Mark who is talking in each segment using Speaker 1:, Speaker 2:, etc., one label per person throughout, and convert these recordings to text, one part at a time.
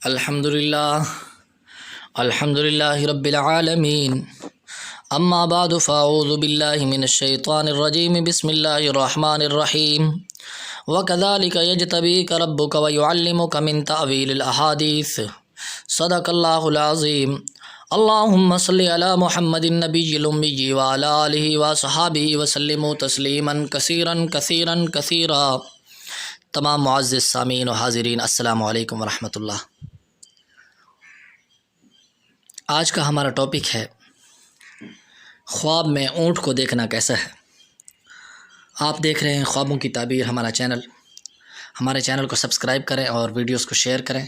Speaker 1: الحمد للہ رب العالمین اما بعد فاعوذ باللہ من الشیطان الرجیم بسم اللہ الرحمن الرحیم وکذالک یجتبیک ربک ویعلمک من تأویل الاحادیث صدق اللہ العظیم اللہم صلی علی محمد النبی الامی وعلی آلہ وصحابہ وسلم تسلیما کثیرا کثیرا کثیرا۔ تمام معزز سامعین و حاضرین السلام علیکم ورحمۃ اللہ۔ آج کا ہمارا ٹاپک ہے خواب میں اونٹ کو دیکھنا کیسا ہے۔ آپ دیکھ رہے ہیں خوابوں کی تعبیر ہمارے چینل کو سبسکرائب کریں اور ویڈیوز کو شیئر کریں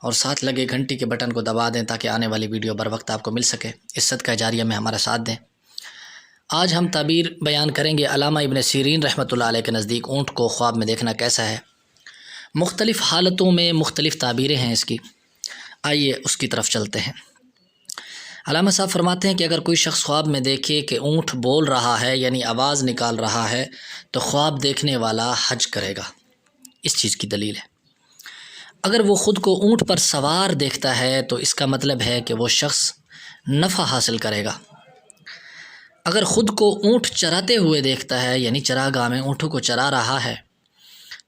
Speaker 1: اور ساتھ لگے گھنٹی کے بٹن کو دبا دیں تاکہ آنے والی ویڈیو بر وقت آپ کو مل سکے۔ اس صدقہ جاریہ میں ہمارا ساتھ دیں۔ آج ہم تعبیر بیان کریں گے علامہ ابن سیرین رحمۃ اللہ علیہ کے نزدیک اونٹ کو خواب میں دیکھنا کیسا ہے۔ مختلف حالتوں میں مختلف تعبیریں ہیں اس کی، آئیے اس کی طرف چلتے ہیں۔ علامہ صاحب فرماتے ہیں کہ اگر کوئی شخص خواب میں دیکھے کہ اونٹ بول رہا ہے یعنی آواز نکال رہا ہے تو خواب دیکھنے والا حج کرے گا۔ اس چیز کی دلیل ہے۔ اگر وہ خود کو اونٹ پر سوار دیکھتا ہے تو اس کا مطلب ہے کہ وہ شخص نفع حاصل کرے گا۔ اگر خود کو اونٹ چراتے ہوئے دیکھتا ہے یعنی چراگاہ میں اونٹوں کو چرا رہا ہے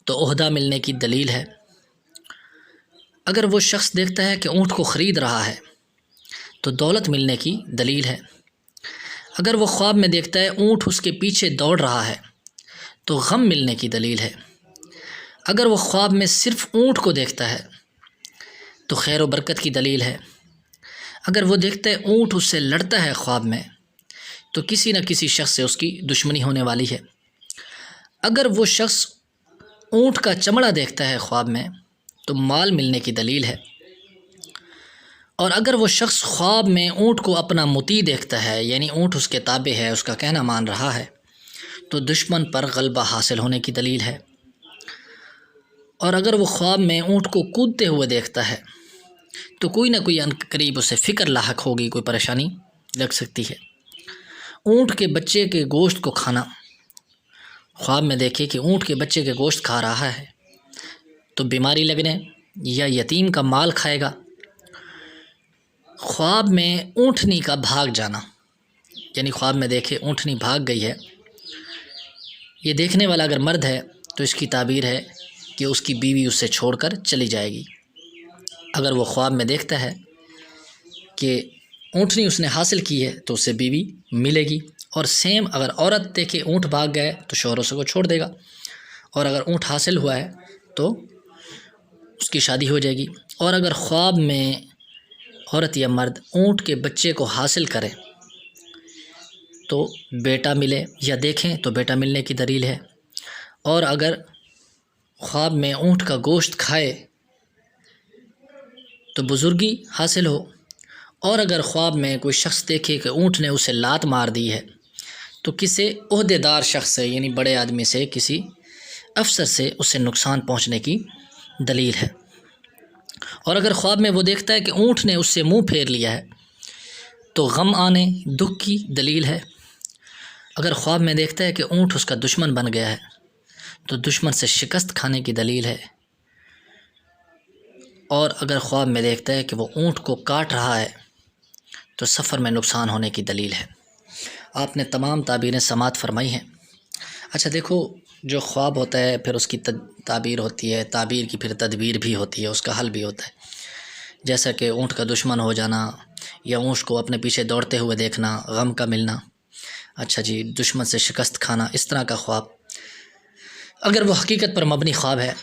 Speaker 1: تو عہدہ ملنے کی دلیل ہے۔ اگر وہ شخص دیکھتا ہے کہ اونٹ کو خرید رہا ہے تو دولت ملنے کی دلیل ہے۔ اگر وہ خواب میں دیکھتا ہے اونٹ اس کے پیچھے دوڑ رہا ہے تو غم ملنے کی دلیل ہے۔ اگر وہ خواب میں صرف اونٹ کو دیکھتا ہے تو خیر و برکت کی دلیل ہے۔ اگر وہ دیکھتا ہے اونٹ اس سے لڑتا ہے خواب میں تو کسی نہ کسی شخص سے اس کی دشمنی ہونے والی ہے۔ اگر وہ شخص اونٹ کا چمڑا دیکھتا ہے خواب میں تو مال ملنے کی دلیل ہے۔ اور اگر وہ شخص خواب میں اونٹ کو اپنا مطیع دیکھتا ہے یعنی اونٹ اس کے تابع ہے، اس کا کہنا مان رہا ہے، تو دشمن پر غلبہ حاصل ہونے کی دلیل ہے۔ اور اگر وہ خواب میں اونٹ کو کودتے ہوئے دیکھتا ہے تو کوئی نہ کوئی عنقریب اسے فکر لاحق ہوگی، کوئی پریشانی لگ سکتی ہے۔ اونٹ کے بچے کے گوشت کو کھانا، خواب میں دیکھے کہ اونٹ کے بچے کے گوشت کھا رہا ہے تو بیماری لگنے یا یتیم کا مال کھائے گا۔ خواب میں اونٹنی کا بھاگ جانا یعنی خواب میں دیکھے اونٹنی بھاگ گئی ہے، یہ دیکھنے والا اگر مرد ہے تو اس کی تعبیر ہے کہ اس کی بیوی اس سے چھوڑ کر چلی جائے گی۔ اگر وہ خواب میں دیکھتا ہے کہ اونٹنی اس نے حاصل کی ہے تو اسے بیوی ملے گی۔ اور سیم اگر عورت دیکھے اونٹ بھاگ گئے تو شوہر اسے کو چھوڑ دے گا، اور اگر اونٹ حاصل ہوا ہے تو اس کی شادی ہو جائے گی۔ اور اگر خواب میں عورت یا مرد اونٹ کے بچے کو حاصل کرے تو بیٹا ملے یا دیکھیں تو بیٹا ملنے کی دلیل ہے۔ اور اگر خواب میں اونٹ کا گوشت کھائے تو بزرگی حاصل ہو۔ اور اگر خواب میں کوئی شخص دیکھے کہ اونٹ نے اسے لات مار دی ہے تو کسی عہدے دار شخص سے یعنی بڑے آدمی سے، کسی افسر سے اسے نقصان پہنچنے کی دلیل ہے۔ اور اگر خواب میں وہ دیکھتا ہے کہ اونٹ نے اس سے منہ پھیر لیا ہے تو غم آنے، دکھ کی دلیل ہے۔ اگر خواب میں دیکھتا ہے کہ اونٹ اس کا دشمن بن گیا ہے تو دشمن سے شکست کھانے کی دلیل ہے۔ اور اگر خواب میں دیکھتا ہے کہ وہ اونٹ کو کاٹ رہا ہے تو سفر میں نقصان ہونے کی دلیل ہے۔ آپ نے تمام تعبیریں سماعت فرمائی ہیں۔ اچھا دیکھو، جو خواب ہوتا ہے پھر اس کی تعبیر ہوتی ہے، تعبیر کی پھر تدبیر بھی ہوتی ہے، اس کا حل بھی ہوتا ہے۔ جیسا کہ اونٹ کا دشمن ہو جانا یا اونٹ کو اپنے پیچھے دوڑتے ہوئے دیکھنا، غم کا ملنا، اچھا جی، دشمن سے شکست کھانا، اس طرح کا خواب اگر وہ حقیقت پر مبنی خواب ہے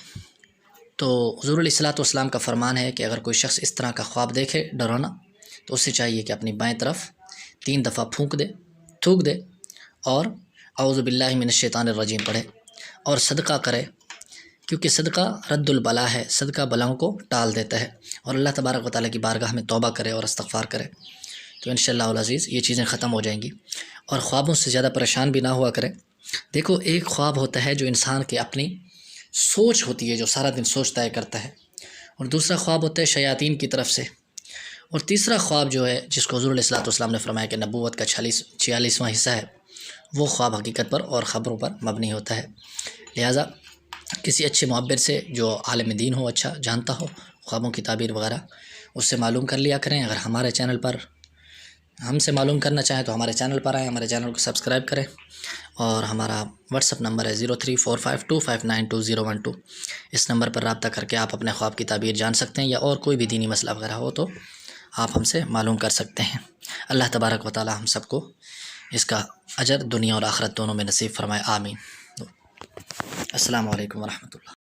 Speaker 1: تو حضور علیہ الصلوۃ والسلام کا فرمان ہے کہ اگر کوئی شخص اس طرح کا خواب دیکھے ڈرانا تو اسے چاہیے کہ اپنی بائیں طرف 3 دفعہ تھوک دے اور اعوذ باللہ من الشیطان الرجیم پڑھے اور صدقہ کرے، کیونکہ صدقہ رد البلا ہے، صدقہ بلاؤں کو ٹال دیتا ہے، اور اللہ تبارک و تعالیٰ کی بارگاہ میں توبہ کرے اور استغفار کرے تو انشاءاللہ العزیز یہ چیزیں ختم ہو جائیں گی اور خوابوں سے زیادہ پریشان بھی نہ ہوا کرے۔ دیکھو، ایک خواب ہوتا ہے جو انسان کی اپنی سوچ ہوتی ہے، جو سارا دن سوچتا ہے کرتا ہے، اور دوسرا خواب ہوتا ہے شیاطین کی طرف سے، اور تیسرا خواب جو ہے جس کو حضور علیہ الصلوۃ والسلام نے فرمایا کہ نبوت کا 46واں حصہ ہے، وہ خواب حقیقت پر اور خبروں پر مبنی ہوتا ہے۔ لہٰذا کسی اچھے معبر سے جو عالم دین ہو، اچھا جانتا ہو خوابوں کی تعبیر وغیرہ، اس سے معلوم کر لیا کریں۔ اگر ہمارے چینل پر ہم سے معلوم کرنا چاہیں تو ہمارے چینل پر آئیں، ہمارے چینل کو سبسکرائب کریں، اور ہمارا واٹسپ نمبر ہے 0345259212۔ اس نمبر پر رابطہ کر کے آپ اپنے خواب کی تعبیر جان سکتے ہیں، یا اور کوئی بھی دینی مسئلہ وغیرہ ہو تو آپ ہم سے معلوم کر سکتے ہیں۔ اللہ تبارک و تعالی ہم سب کو اس کا اجر دنیا اور آخرت دونوں میں نصیب فرمائے، آمین۔ السلام علیکم ورحمۃ اللہ۔